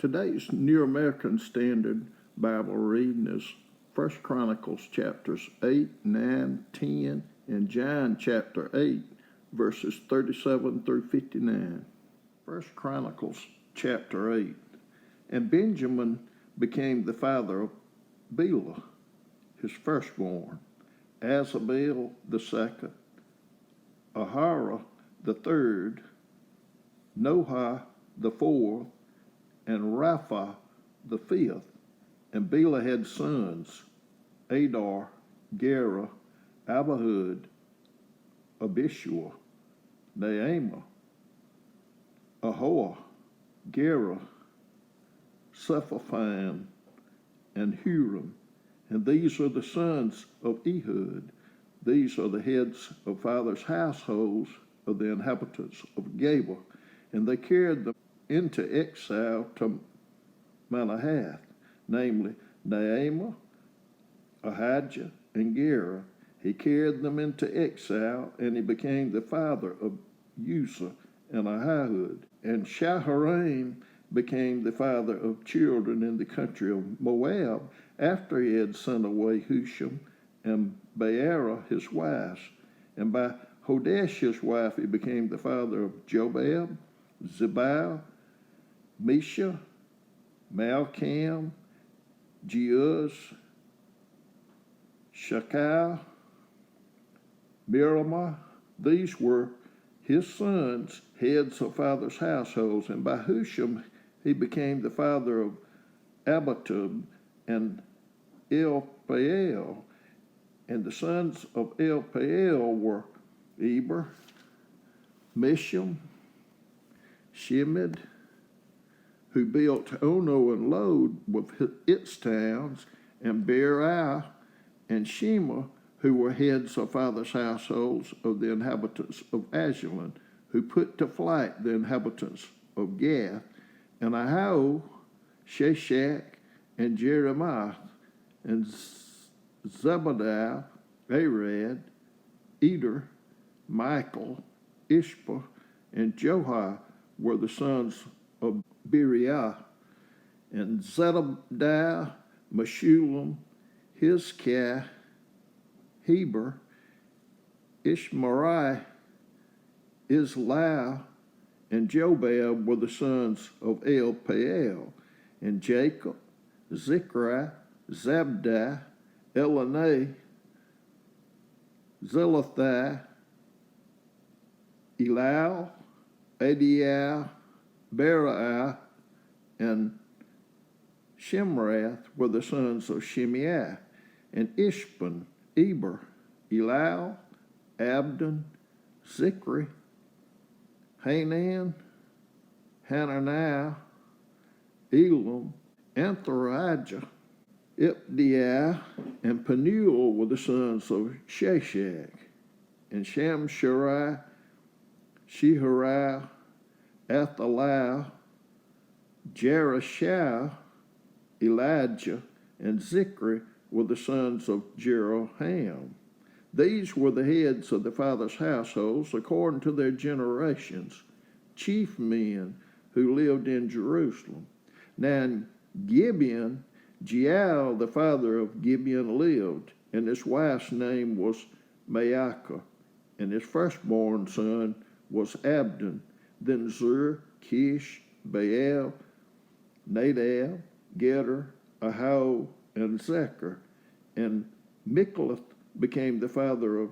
Today's New American Standard Bible reading is 1 Chronicles chapters 8, 9, 10, and John chapter 8, verses 37 through 59. 1 Chronicles chapter 8. And Benjamin became the father of Bela, his firstborn, Azabel the second, Ahara the third, Noha the fourth, and Rapha the fifth. And Bela had sons, Adar, Gera, Abihud, Abishua, Naamah, Ahoah, Gera, Sephaphim, and Huram. And these are the sons of Ehud. These are the heads of fathers' households of the inhabitants of Geba. And they carried them into exile to Manahath, namely Naamah, Ahijah, and Gera. He carried them into exile, and he became the father of Uzzah and Ahihud. And Shaharaim became the father of children in the country of Moab, after he had sent away Husham and Baara his wives. And by Hodesh his wife he became the father of Jobab, Zebal, Mesha, Malcham, Jeuz, Shakal, Miramah. These were his sons, heads of fathers' households. And by Husham he became the father of Abitub and Elpaal. And the sons of Elpaal were Eber, Misham, Shemed, who built Ono and Lod with its towns, and Beriah and Shema, who were heads of fathers' households of the inhabitants of Ajalon, who put to flight the inhabitants of Gath, and Ahio, Sheshach, and Jeremiah, and Zebadiah, Arad, Eder, Michael, Ishpa, and Johai were the sons of Beriah, and Zebadiah, Meshullam, Hizkiah, Heber, Ishmarai, Islau, and Jobab were the sons of Elpaal, and Jacob, Zikri, Zabdi, Elinah, Zelathai, Elal, Adiel, Beriah, and Shemrath were the sons of Shimei, and Ishban, Eber, Elal, Abdon, Zikri, Hanan, Hananiah, Elam, Anthorajah, Ibdiah, and Penuel were the sons of Sheshach, and Shamsharai, Shehariah, Athaliah, Jerashah, Elijah, and Zikri were the sons of Jeroham. These were the heads of the fathers' households according to their generations, chief men who lived in Jerusalem. Now in Gibeon, Jeiel, the father of Gibeon, lived, and his wife's name was Maacah, and his firstborn son was Abdon. Then Zur, Kish, Baal, Nadab, Gedor, Ahio, and Zechar. And Mikloth became the father of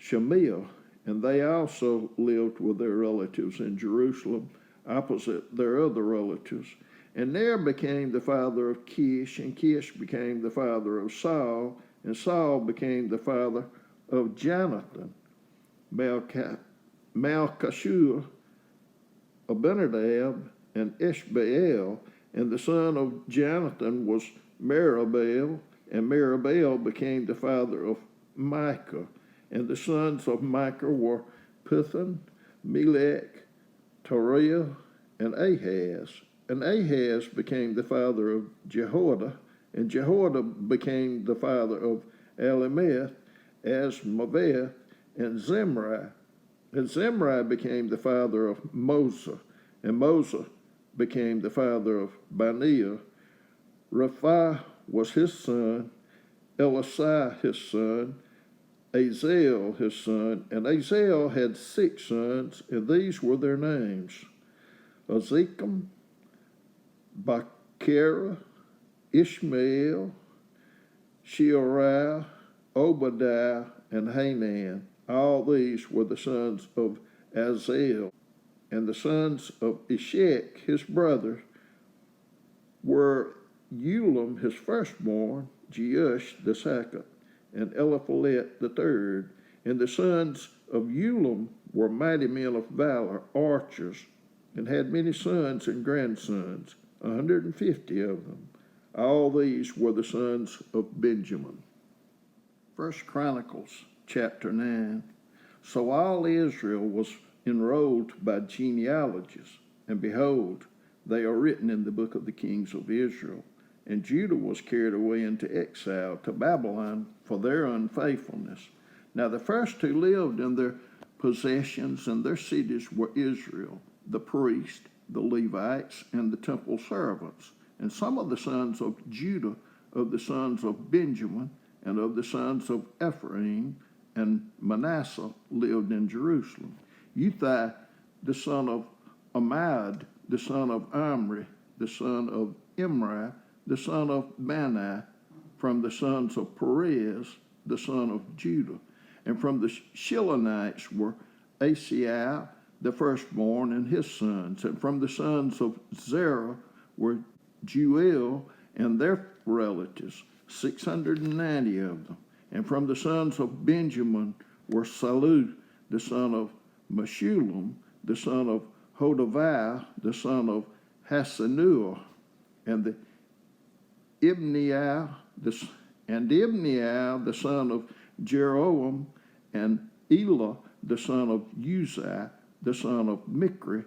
Shemiah, and they also lived with their relatives in Jerusalem, opposite their other relatives. And Ner became the father of Kish, and Kish became the father of Saul, and Saul became the father of Jonathan, Malchishua, Abinadab, and Ishbaal. And the son of Jonathan was Meribbaal, and Meribbaal became the father of Micah. And the sons of Micah were Pithon, Melech, Toriah, and Ahaz. And Ahaz became the father of Jehoiada, and Jehoiada became the father of Alimeth, Asmaveth, and Zimri. And Zimri became the father of Mosa, and Mosa became the father of Baniah. Rapha was his son, Elisai his son, Azael his son, and Azael had 6 sons, and these were their names: Azikam, Bachera, Ishmael, Sheariah, Obadiah, and Hanan. All these were the sons of Azael. And the sons of Ishak, his brother, were Ulam, his firstborn, Jeush the second, and Eliphalet the third. And the sons of Ulam were mighty men of valor, archers, and had many sons and grandsons, 150 of them. All these were the sons of Benjamin. 1 Chronicles chapter 9. So all Israel was enrolled by genealogies, and behold, they are written in the book of the kings of Israel. And Judah was carried away into exile to Babylon for their unfaithfulness. Now the first who lived in their possessions and their cities were Israel, the priests, the Levites, and the temple servants. And some of the sons of Judah, of the sons of Benjamin, and of the sons of Ephraim and Manasseh lived in Jerusalem. Uthai, the son of Amad, the son of Omri, the son of Imri, the son of Bani, from the sons of Perez, the son of Judah. And from the Shilonites were Asaiah, the firstborn, and his sons. And from the sons of Zerah were Jeuel and their relatives, 690 of them. And from the sons of Benjamin were Salu, the son of Meshullam, the son of Hodaviah, the son of Hasenuah, and the Ibniah, the son of Jeroam, and Elah, the son of Uzziah, the son of Mikri,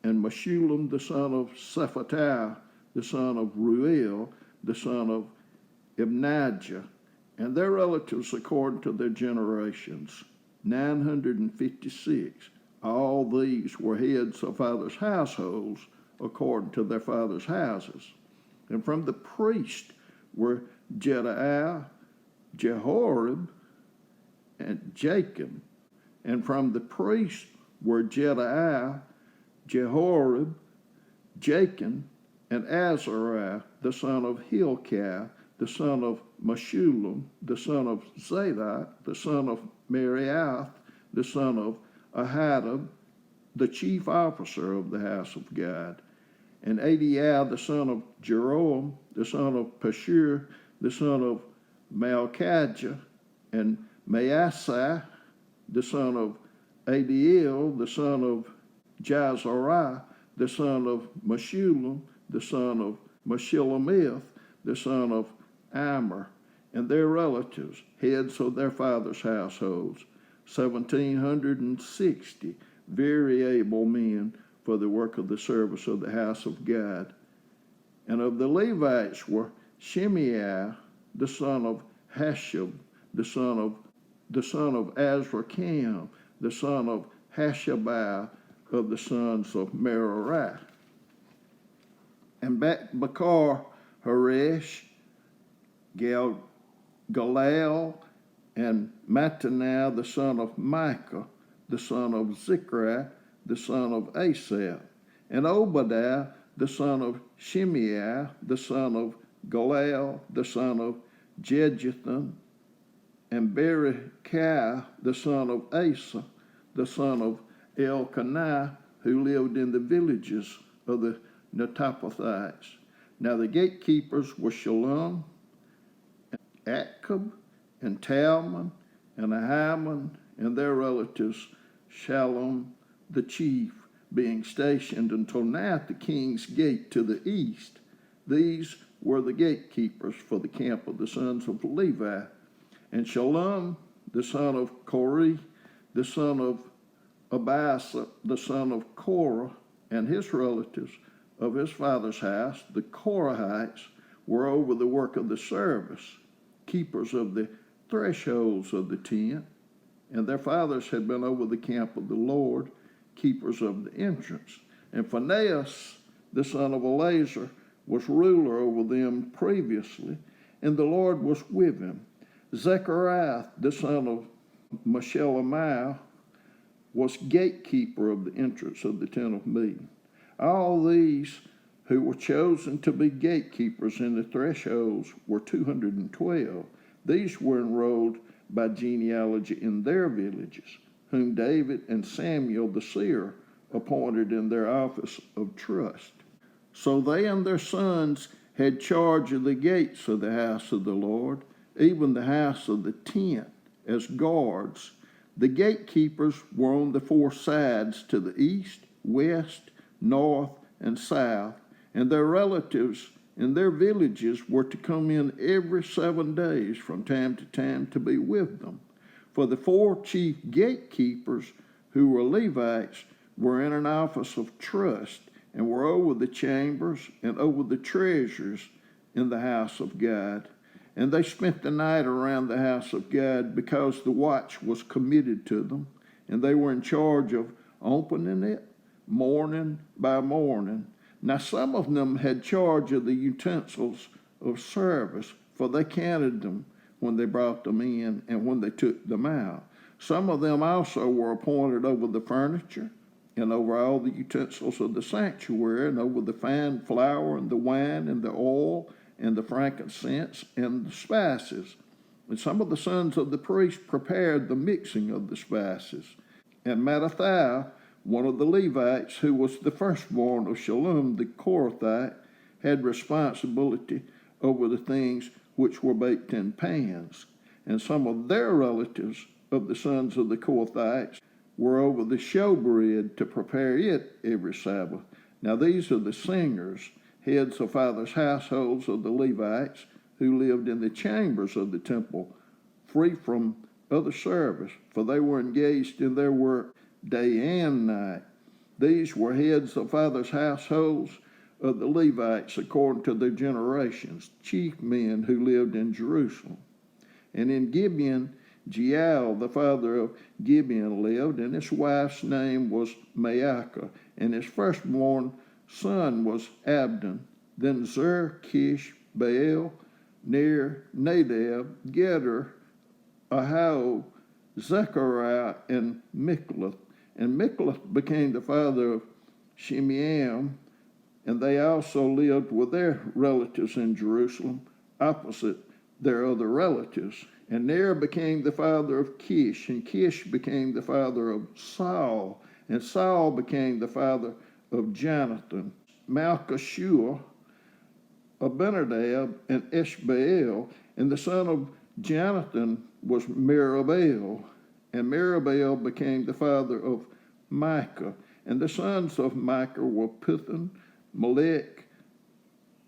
and Meshullam, the son of Shephatiah, the son of Ruel, the son of Ibnijah, and their relatives according to their generations, 956. All these were heads of fathers' households according to their fathers' houses. And from the priests were Jedaiah, Jehorib, and Jacob. And from the priests were Jedaiah, Jehorib, Jachin, and Azariah, the son of Hilkiah, the son of Meshullam, the son of Zadok, the son of Meriath, the son of Ahitub, the chief officer of the house of God, and Adiah, the son of Jeroam, the son of Pashur, the son of Malchijah, and Maasai, the son of Adiel, the son of Jazariah, the son of Meshullam, the son of Meshilemeth, the son of Amr, and their relatives, heads of their fathers' households, 1,760 very able men for the work of the service of the house of God. And of the Levites were Shimei, the son of Hashab, the son of Azrikam, the son of Hashabiah, of the sons of Merari. And Bakar, Haresh, Galal, and Mattaniah, the son of Micah, the son of Zikri, the son of Asaph, and Obadiah, the son of Shimei, the son of Galal, the son of Jeduthun, and Berechiah, the son of Asa, the son of Elkanah, who lived in the villages of the Netophathites. Now the gatekeepers were Shallum, and Akkub, and Talmon, and Ahiman, and their relatives, Shallum the chief, being stationed until now at the king's gate to the east. These were the gatekeepers for the camp of the sons of Levi. And Shallum, the son of Kori, the son of Abasa, the son of Korah, and his relatives of his father's house, the Korahites, were over the work of the service, keepers of the thresholds of the tent, and their fathers had been over the camp of the Lord, keepers of the entrance. And Phinehas, the son of Eleazar, was ruler over them previously, and the Lord was with him. Zechariah, the son of Meshelemiah, was gatekeeper of the entrance of the tent of meeting. All these who were chosen to be gatekeepers in the thresholds were 212. These were enrolled by genealogy in their villages, whom David and Samuel the seer appointed in their office of trust. So they and their sons had charge of the gates of the house of the Lord, even the house of the tent, as guards. The gatekeepers were on the four sides to the east, west, north, and south, and their relatives in their villages were to come in every 7 days from time to time to be with them. For the four chief gatekeepers, who were Levites, were in an office of trust, and were over the chambers and over the treasures in the house of God. And they spent the night around the house of God, because the watch was committed to them, and they were in charge of opening it morning by morning. Now some of them had charge of the utensils of service, for they counted them when they brought them in and when they took them out. Some of them also were appointed over the furniture, and over all the utensils of the sanctuary, and over the fine flour, and the wine, and the oil, and the frankincense, and the spices. And some of the sons of the priest prepared the mixing of the spices. And Mattathiah, one of the Levites, who was the firstborn of Shallum the Korathite, had responsibility over the things which were baked in pans. And some of their relatives of the sons of the Kohathites were over the showbread to prepare it every Sabbath. Now these are the singers, heads of fathers' households of the Levites, who lived in the chambers of the temple, free from other service, for they were engaged in their work day and night. These were heads of fathers' households of the Levites according to their generations, chief men who lived in Jerusalem. And in Gibeon, Jeiel, the father of Gibeon, lived, and his wife's name was Maacah, and his firstborn son was Abdon. Then Zer, Kish, Baal, Ner, Nadab, Gedor, Ahio, Zechariah, and Mikloth. And Mikloth became the father of Shimeam, and they also lived with their relatives in Jerusalem, opposite their other relatives. And Ner became the father of Kish, and Kish became the father of Saul, and Saul became the father of Jonathan, Malchishua, Abinadab, and Eshbaal. And the son of Jonathan was Meribbaal, and Meribbaal became the father of Micah. And the sons of Micah were Pithon, Melech,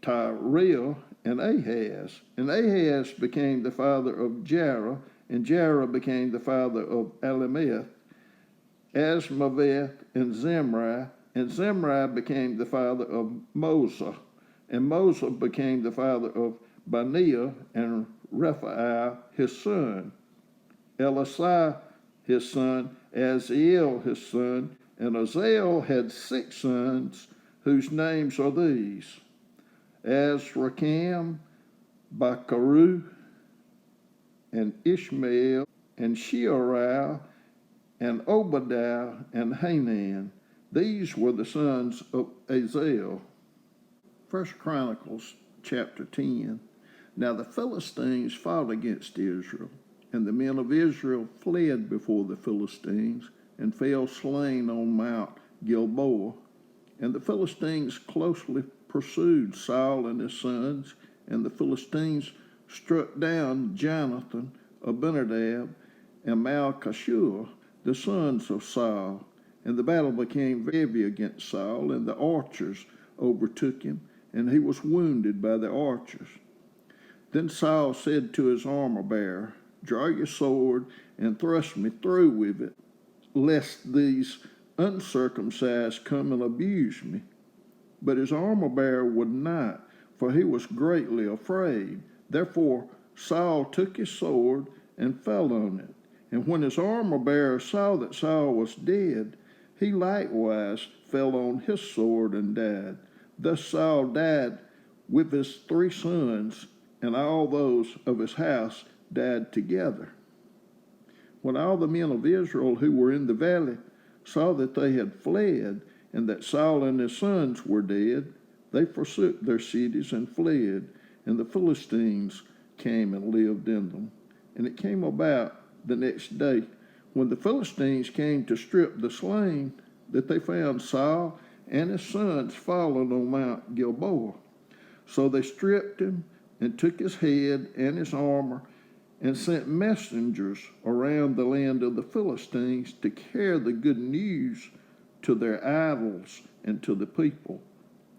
Tyriah, and Ahaz. And Ahaz became the father of Jarrah, and Jarrah became the father of Alemeth, Asmaveth, and Zimri became the father of Mosa, and Mosa became the father of Baniah, and Rephaiah his son, Elisai his son, Aziel his son, and Azael had 6 sons, whose names are these: Azrikam, Bakaru, and Ishmael, and Sheariah, and Obadiah, and Hanan. These were the sons of Azael. 1 Chronicles chapter 10. Now the Philistines fought against Israel, and the men of Israel fled before the Philistines, and fell slain on Mount Gilboa. And the Philistines closely pursued Saul and his sons, and the Philistines struck down Jonathan, Abinadab, and Malchishua, the sons of Saul. And the battle became heavy against Saul, and the archers overtook him, and he was wounded by the archers. Then Saul said to his armor-bearer, "Draw your sword and thrust me through with it, lest these uncircumcised come and abuse me." But his armor-bearer would not, for he was greatly afraid. Therefore Saul took his sword and fell on it. And when his armor-bearer saw that Saul was dead, he likewise fell on his sword and died. Thus Saul died with his 3 sons, and all those of his house died together. When all the men of Israel who were in the valley saw that they had fled, and that Saul and his sons were dead, they forsook their cities and fled, and the Philistines came and lived in them. And it came about the next day, when the Philistines came to strip the slain, that they found Saul and his sons fallen on Mount Gilboa. So they stripped him and took his head and his armor and sent messengers around the land of the Philistines to carry the good news to their idols and to the people.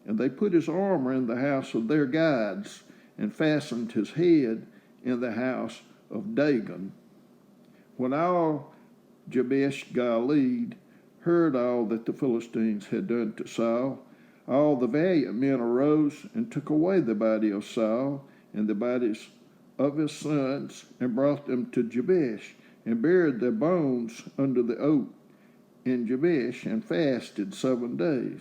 And they put his armor in the house of their gods and fastened his head in the house of Dagon. When all Jabesh Gilead heard all that the Philistines had done to Saul, all the valiant men arose and took away the body of Saul and the bodies of his sons and brought them to Jabesh and buried their bones under the oak in Jabesh and fasted 7 days.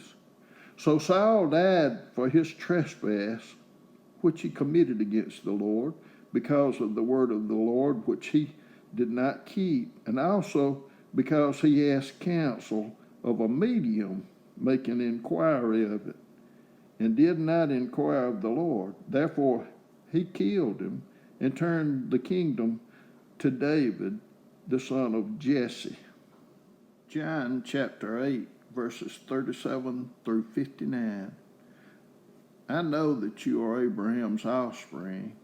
So Saul died for his trespass, which he committed against the Lord, because of the word of the Lord, which he did not keep, and also because he asked counsel of a medium, making inquiry of it, and did not inquire of the Lord. Therefore he killed him and turned the kingdom to David, the son of Jesse. John chapter 8, verses 37 through 59. I know that you are Abraham's offspring,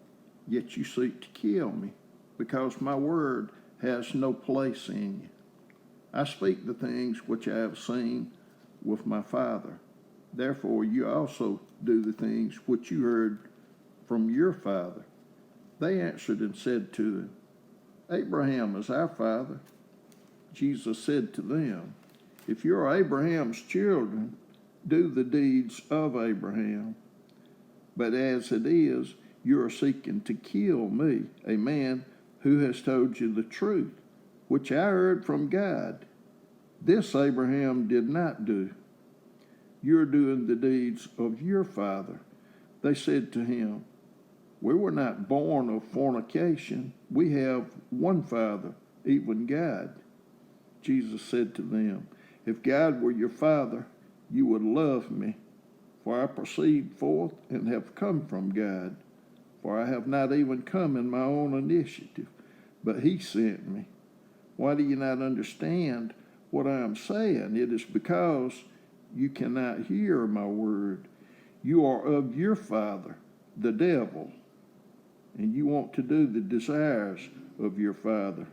yet you seek to kill me, because my word has no place in you. I speak the things which I have seen with my father. Therefore you also do the things which you heard from your father. They answered and said to him, Abraham is our father. Jesus said to them, if you are Abraham's children, do the deeds of Abraham. But as it is, you are seeking to kill me, a man who has told you the truth, which I heard from God. This Abraham did not do. You are doing the deeds of your father. They said to him, we were not born of fornication. We have one Father, even God. Jesus said to them, if God were your Father, you would love me, for I proceed forth and have come from God. For I have not even come in my own initiative, but he sent me. Why do you not understand what I am saying? It is because you cannot hear my word. You are of your father, the devil, and you want to do the desires of your father.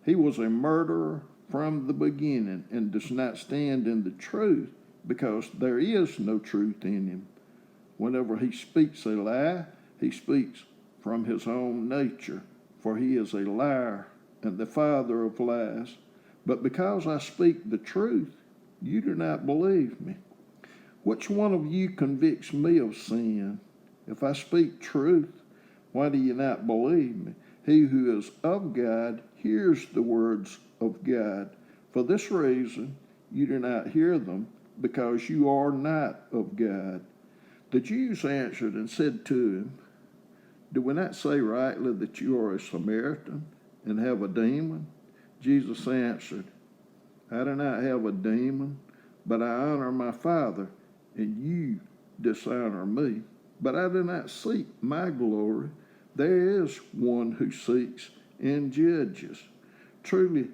He was a murderer from the beginning and does not stand in the truth, because there is no truth in him. Whenever he speaks a lie, he speaks from his own nature, for he is a liar and the father of lies. But because I speak the truth, you do not believe me. Which one of you convicts me of sin? If I speak truth, why do you not believe me? He who is of God hears the words of God. For this reason, you do not hear them, because you are not of God. The Jews answered and said to him, do we not say rightly that you are a Samaritan and have a demon? Jesus answered, I do not have a demon, but I honor my Father, and you dishonor me. But I do not seek my glory. There is one who seeks and judges. Truly,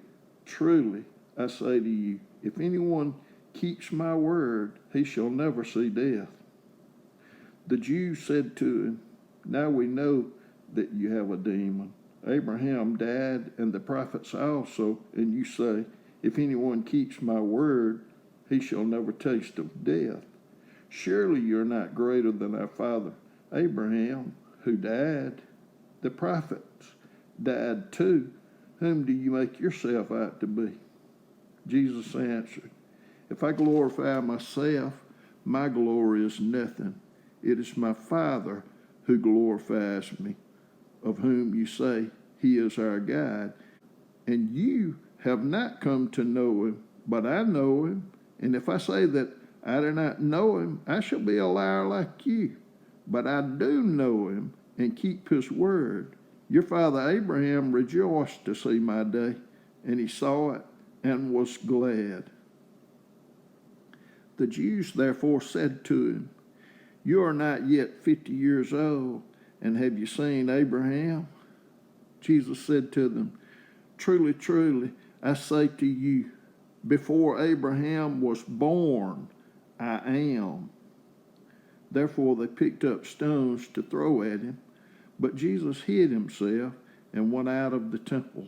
truly, I say to you, if anyone keeps my word, he shall never see death. The Jews said to him, now we know that you have a demon. Abraham died, and the prophets also, and you say, if anyone keeps my word, he shall never taste of death. Surely you're not greater than our father Abraham, who died. The prophets died too. Whom do you make yourself out to be? Jesus answered, if I glorify myself, my glory is nothing. It is my Father who glorifies me, of whom you say he is our God. And you have not come to know him, but I know him. And if I say that I do not know him, I shall be a liar like you. But I do know him and keep his word. Your father Abraham rejoiced to see my day, and he saw it and was glad. The Jews therefore said to him, You are not yet 50 years old, and have you seen Abraham? Jesus said to them, Truly, truly, I say to you, before Abraham was born, I am. Therefore they picked up stones to throw at him, but Jesus hid himself and went out of the temple.